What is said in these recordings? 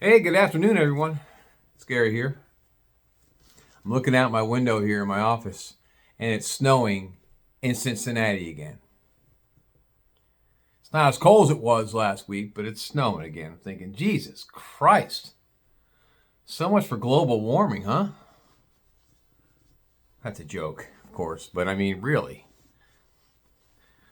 Hey, good afternoon, everyone. It's Gary here. I'm looking out my window here in my office, and it's snowing in Cincinnati again. It's not as cold as it was last week, but it's snowing again. I'm thinking, Jesus Christ. So much for global warming, huh? That's a joke, of course, but I mean, really.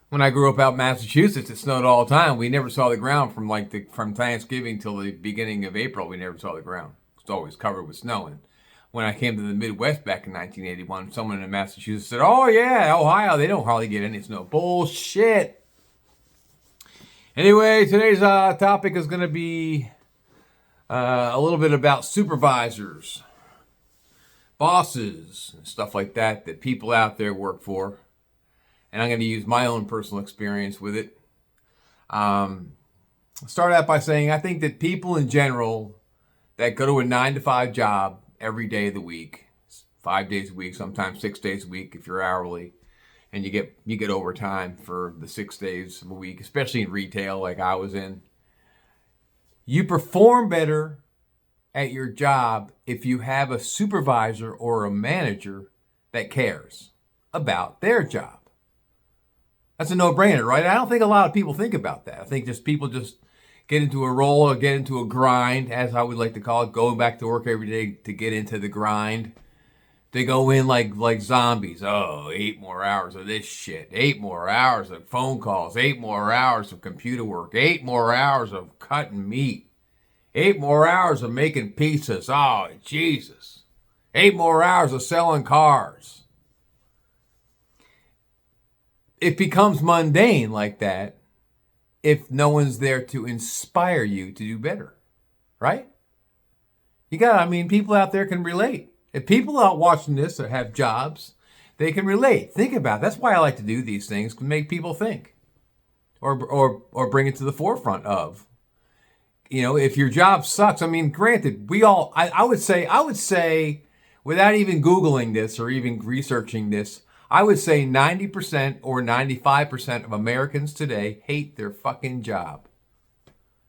When I grew up out in Massachusetts, it snowed all the time. We never saw the ground from Thanksgiving till the beginning of April. We never saw the ground. It was always covered with snow. And when I came to the Midwest back in 1981, someone in Massachusetts said, "Oh yeah, Ohio, they don't hardly get any snow." Bullshit. Anyway, today's topic is going to be a little bit about supervisors, bosses, and stuff like that people out there work for. And I'm going to use my own personal experience with it. Start out by saying I think that people in general that go to a 9 to 5 job every day of the week, 5 days a week, sometimes 6 days a week if you're hourly, and you get overtime for the 6 days of a week, especially in retail like I was in. You perform better at your job if you have a supervisor or a manager that cares about their job. That's a no-brainer, right? I don't think a lot of people think about that. I think people just get into a role or get into a grind, as I would like to call it, going back to work every day to get into the grind. They go in like zombies. Oh, 8 more hours of this shit. 8 more hours of phone calls. 8 more hours of computer work. 8 more hours of cutting meat. 8 more hours of making pizzas. Oh, Jesus. 8 more hours of selling cars. It becomes mundane like that if no one's there to inspire you to do better, right? People out there can relate. If people out watching this or have jobs, they can relate. Think about it. That's why I like to do these things, to make people think or bring it to the forefront of. If your job sucks, granted, I would say, without even Googling this or even researching this, I would say 90% or 95% of Americans today hate their fucking job.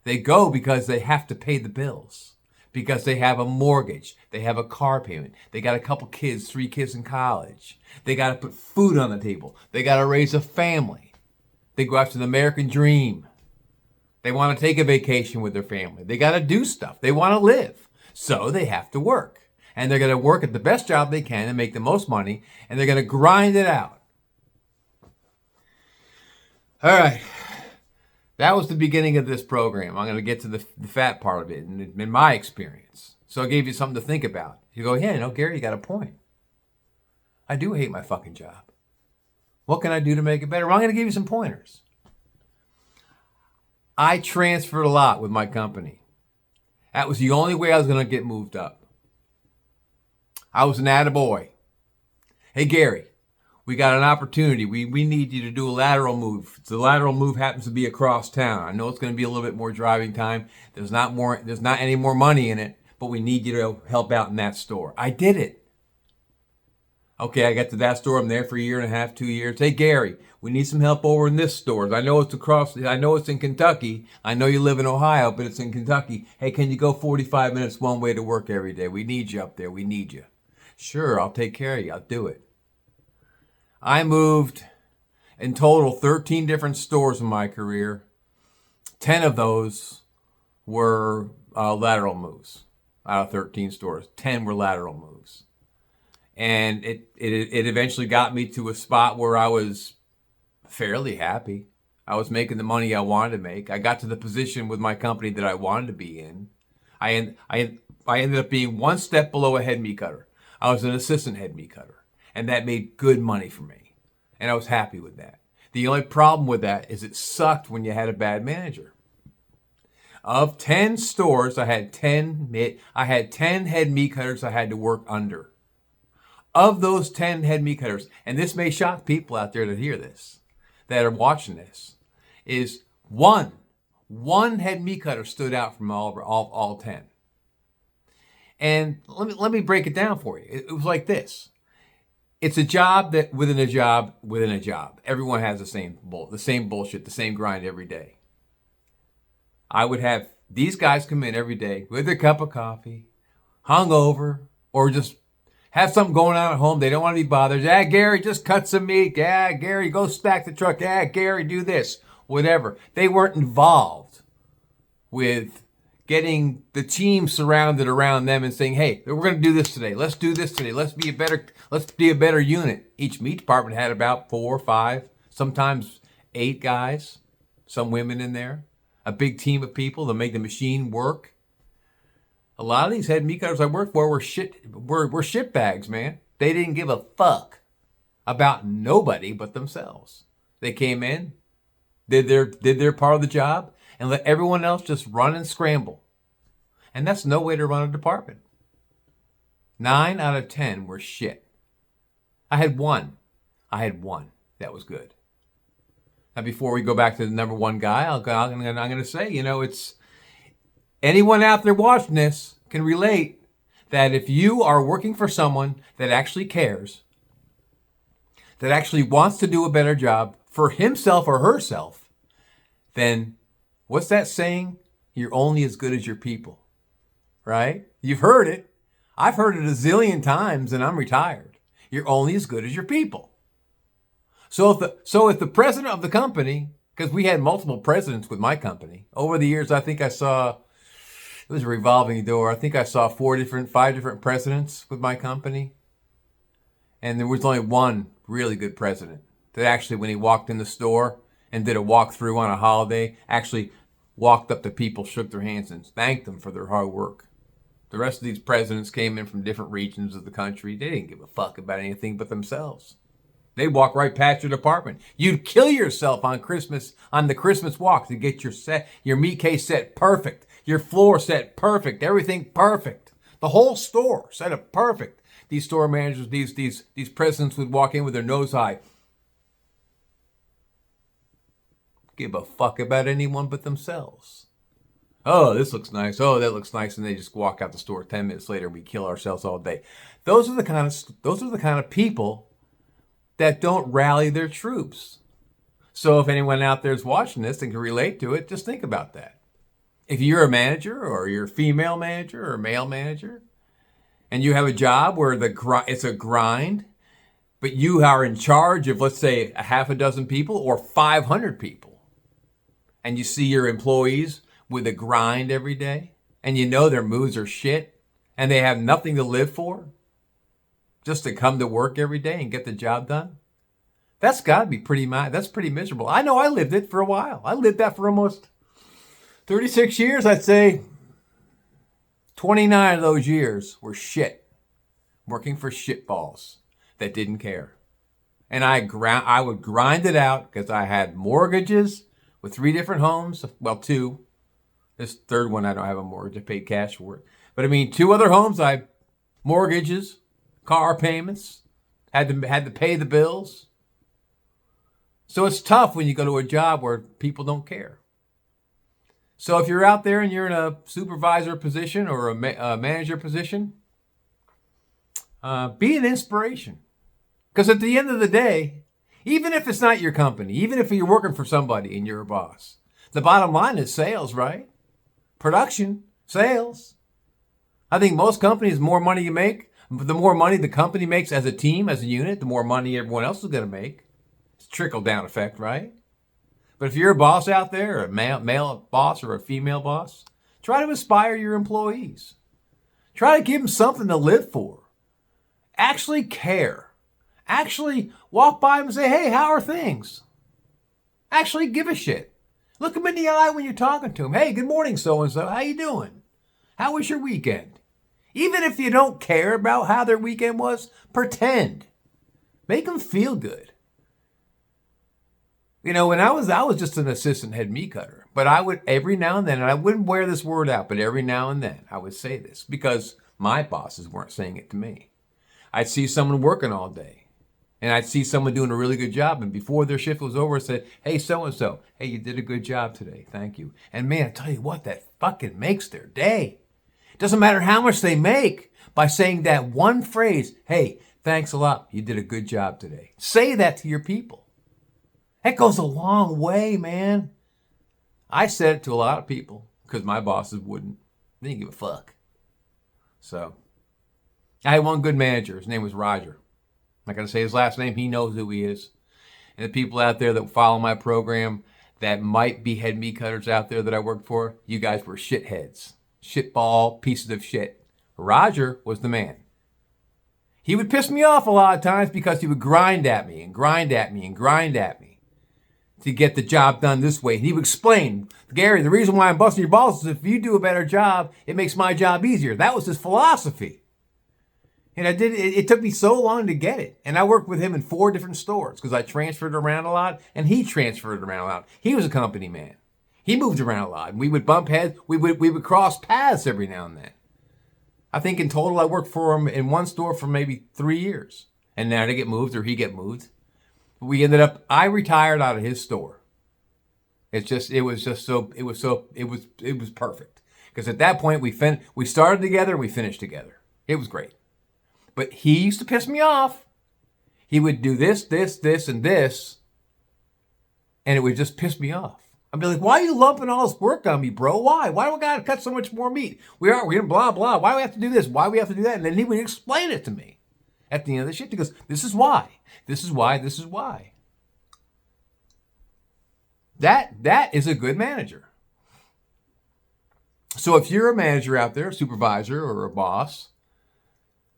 They go because they have to pay the bills, because they have a mortgage, they have a car payment, they got a couple kids, 3 kids in college, they got to put food on the table, they got to raise a family, they go after the American dream, they want to take a vacation with their family, they got to do stuff, they want to live, so they have to work. And they're going to work at the best job they can and make the most money, and they're going to grind it out. All right. That was the beginning of this program. I'm going to get to the fat part of it in my experience. So I gave you something to think about. You go, yeah, Gary, you got a point. I do hate my fucking job. What can I do to make it better? Well, I'm going to give you some pointers. I transferred a lot with my company. That was the only way I was going to get moved up. I was an attaboy. Hey, Gary, we got an opportunity. We need you to do a lateral move. The lateral move happens to be across town. I know it's going to be a little bit more driving time. There's not any more money in it, but we need you to help out in that store. I did it. Okay, I got to that store. I'm there for 1.5 years, 2 years. Hey, Gary, we need some help over in this store. I know it's in Kentucky. I know you live in Ohio, but it's in Kentucky. Hey, can you go 45 minutes one way to work every day? We need you up there. We need you. Sure, I'll take care of you. I'll do it. I moved in total 13 different stores in my career. 10 of those were lateral moves. Out of 13 stores, 10 were lateral moves. And it eventually got me to a spot where I was fairly happy. I was making the money I wanted to make. I got to the position with my company that I wanted to be in. I ended up being one step below a head meat cutter. I was an assistant head meat cutter, and that made good money for me, and I was happy with that. The only problem with that is it sucked when you had a bad manager. Of 10 stores, I had 10 head meat cutters I had to work under. Of those 10 head meat cutters, and this may shock people out there that hear this, that are watching this, is one head meat cutter stood out from all 10. And let me break it down for you. It was like this. It's a job that within a job within a job. Everyone has the same bullshit, the same grind every day. I would have These guys come in every day with their cup of coffee, hungover, or just have something going on at home. They don't want to be bothered. Yeah, Gary, just cut some meat. Yeah, Gary, go stack the truck. Yeah, Gary, do this. Whatever. They weren't involved with getting the team surrounded around them and saying, hey, we're going to do this today. Let's do this today. Let's be a better unit. Each meat department had about 4 or 5, sometimes 8 guys, some women in there, a big team of people to make the machine work. A lot of these head meat cutters I worked for were shit bags, man. They didn't give a fuck about nobody but themselves. They came in, did their part of the job, and let everyone else just run and scramble. And that's no way to run a department. 9 out of 10 were shit. I had one that was good. Now, before we go back to the number one guy, I'm going to say, it's anyone out there watching this can relate that if you are working for someone that actually cares, that actually wants to do a better job for himself or herself, then what's that saying? You're only as good as your people, right? You've heard it. I've heard it a zillion times and I'm retired. You're only as good as your people. So if the president of the company, because we had multiple presidents with my company, over the years I think I saw, it was a revolving door. I think I saw 5 different presidents with my company. And there was only one really good president that actually, when he walked in the store and did a walkthrough on a holiday, actually walked up to people, shook their hands, and thanked them for their hard work. The rest of these presidents came in from different regions of the country. They didn't give a fuck about anything but themselves. They'd walk right past your department. You'd kill yourself on the Christmas walk to get your meat case set perfect, your floor set perfect, everything perfect. The whole store set up perfect. These store managers, these presidents would walk in with their nose high. Give a fuck about anyone but themselves. Oh, this looks nice. Oh, that looks nice. And they just walk out the store 10 minutes later. We kill ourselves all day. Those are the kind of people that don't rally their troops. So if anyone out there is watching this and can relate to it, just think about that. If you're a manager or you're a female manager or a male manager, and you have a job where it's a grind, but you are in charge of, let's say, a half a dozen people or 500 people, and you see your employees with a grind every day, and you know their moods are shit, and they have nothing to live for, just to come to work every day and get the job done, that's got to be pretty miserable. I know I lived it for a while. I lived that for almost 36 years, I'd say. 29 of those years were shit, working for shitballs that didn't care. And I would grind it out because I had mortgages with 3 different homes. Well, 2. This third one, I don't have a mortgage. I paid cash for it. But 2 other homes, mortgages, car payments, had to pay the bills. So it's tough when you go to a job where people don't care. So if you're out there and you're in a supervisor position or a manager position, be an inspiration. Because at the end of the day, even if it's not your company, even if you're working for somebody and you're a boss, the bottom line is sales, right? Production, sales. I think most companies, the more money you make, the more money the company makes as a team, as a unit, the more money everyone else is going to make. It's a trickle-down effect, right? But if you're a boss out there, a male boss or a female boss, try to inspire your employees. Try to give them something to live for. Actually care. Actually walk by them and say, hey, how are things? Actually give a shit. Look them in the eye when you're talking to them. Hey, good morning, so-and-so. How you doing? How was your weekend? Even if you don't care about how their weekend was, pretend. Make them feel good. When I was just an assistant head meat cutter, but I would every now and then, and I wouldn't wear this word out, but every now and then I would say this because my bosses weren't saying it to me. I'd see someone working all day and I'd see someone doing a really good job. And before their shift was over, I said, hey, so-and-so, hey, you did a good job today. Thank you. And man, I tell you what, that fucking makes their day. It doesn't matter how much they make by saying that one phrase, hey, thanks a lot. You did a good job today. Say that to your people. That goes a long way, man. I said it to a lot of people. because my bosses wouldn't. They didn't give a fuck. So I had one good manager. His name was Roger. I'm not going to say his last name. He knows who he is. And the people out there that follow my program that might be head meat cutters out there that I worked for, you guys were shitheads. Shitball pieces of shit. Roger was the man. He would piss me off a lot of times because he would grind at me and grind at me and grind at me to get the job done this way. And he would explain, Gary, the reason why I'm busting your balls is if you do a better job, it makes my job easier. That was his philosophy. And it took me so long to get it. And I worked with him in 4 different stores because I transferred around a lot and he transferred around a lot. He was a company man. He moved around a lot. And we would bump heads. We would cross paths every now and then. I think in total I worked for him in one store for maybe 3 years. And then I get moved or he get moved. I retired out of his store. It was perfect. Because at that point we started together, we finished together. It was great. But he used to piss me off. He would do this, and this, and it would just piss me off. I'd be like, why are you lumping all this work on me, bro? Why? Why do we got to cut so much more meat? We're going to blah, blah. Why do we have to do this? Why do we have to do that? And then he would explain it to me at the end of the shit. He goes, this is why. This is why. This is why. That is a good manager. So if you're a manager out there, a supervisor or a boss,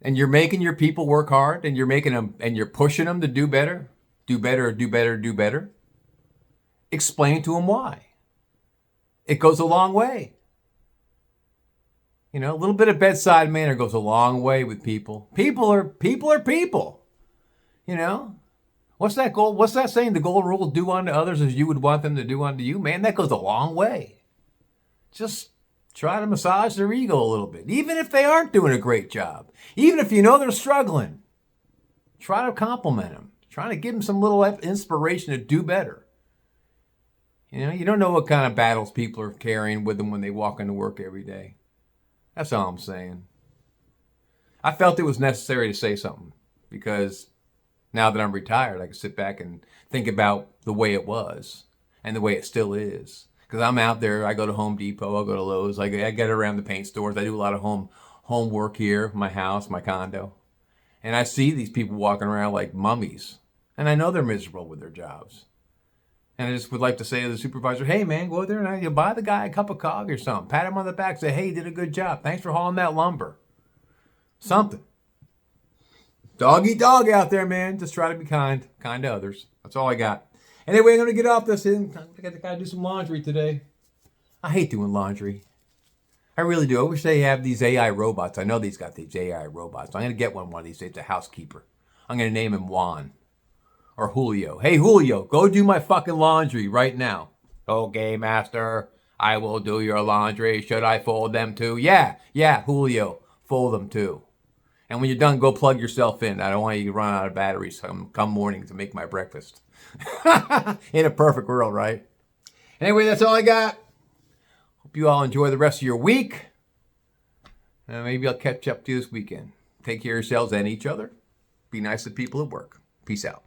and you're making your people work hard, and you're making them, and you're pushing them to do better, explain to them why. It goes a long way. You know, a little bit of bedside manner goes a long way with people. People are people. You know, what's that goal? What's that saying? The golden rule: do unto others as you would want them to do unto you. Man, that goes a long way. Just try to massage their ego a little bit, even if they aren't doing a great job. Even if you know they're struggling, try to compliment them. Try to give them some little inspiration to do better. You know, you don't know what kind of battles people are carrying with them when they walk into work every day. That's all I'm saying. I felt it was necessary to say something because now that I'm retired, I can sit back and think about the way it was and the way it still is. Because I'm out there, I go to Home Depot, I go to Lowe's, I get around the paint stores. I do a lot of home work here, my house, my condo. And I see these people walking around like mummies. And I know they're miserable with their jobs. And I just would like to say to the supervisor, hey man, go there and you buy the guy a cup of coffee or something. Pat him on the back, say, hey, you did a good job. Thanks for hauling that lumber. Something. Dog eat dog out there, man. Just try to be kind to others. That's all I got. Anyway, I'm going to get off this. I got to do some laundry today. I hate doing laundry. I really do. I wish they have these AI robots. I know these got these AI robots. I'm going to get one of these days, a housekeeper. I'm going to name him Juan or Julio. Hey, Julio, go do my fucking laundry right now. Okay, master. I will do your laundry. Should I fold them too? Yeah, Julio. Fold them too. And when you're done, go plug yourself in. I don't want you to run out of batteries come morning to make my breakfast. In a perfect world, right? Anyway, that's all I got. Hope you all enjoy the rest of your week. Maybe I'll catch up to you this weekend. Take care of yourselves and each other. Be nice to people at work. Peace out.